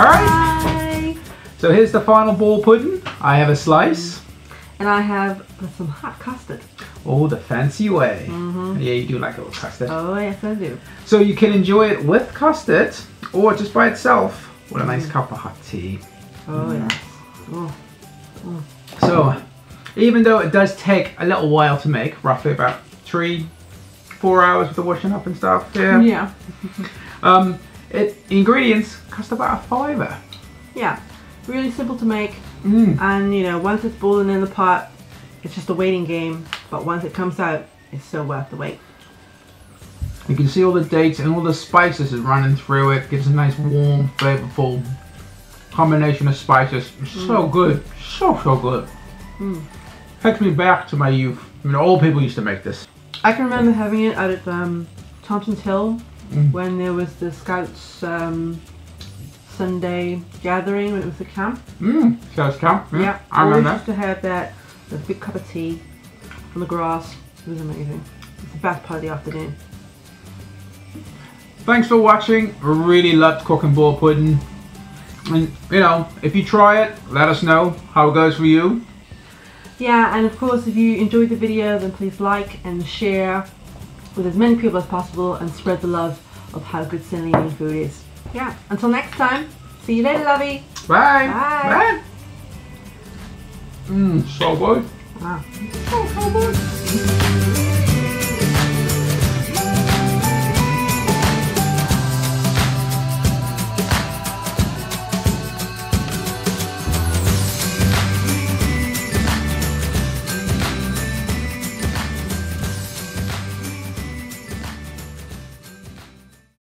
Alright. So here's the final ball pudding. I have a slice. And I have some hot custard. Oh, the fancy way. Yeah, you do like a little custard. Oh, yes, I do. So you can enjoy it with custard or just by itself with a nice cup of hot tea. Oh, yes. Oh. So, even though it does take a little while to make, roughly about 3-4 hours with the washing up and stuff. Yeah. Ingredients cost about $5. Yeah. Really simple to make. And you know, once it's boiling in the pot, it's just a waiting game. But once it comes out, it's so worth the wait. You can see all the dates and all the spices is running through it. Gives a nice warm, flavorful combination of spices. So good. So good. Takes me back to my youth. I mean, old people used to make this. I can remember having it out at Thompson's Hill when there was the Scouts Sunday gathering when it was the camp. Scouts camp. Yeah, I always remember used to have that with a big cup of tea on the grass. It was amazing. It's the best part of the afternoon. Thanks for watching. I really loved cooking ball pudding. And you know, if you try it, let us know how it goes for you. Yeah, and of course, if you enjoyed the video, then please like and share with as many people as possible and spread the love of how good St Helena food is. Yeah, until next time, see you later, lovey. Bye. Bye. So good. Wow. So good.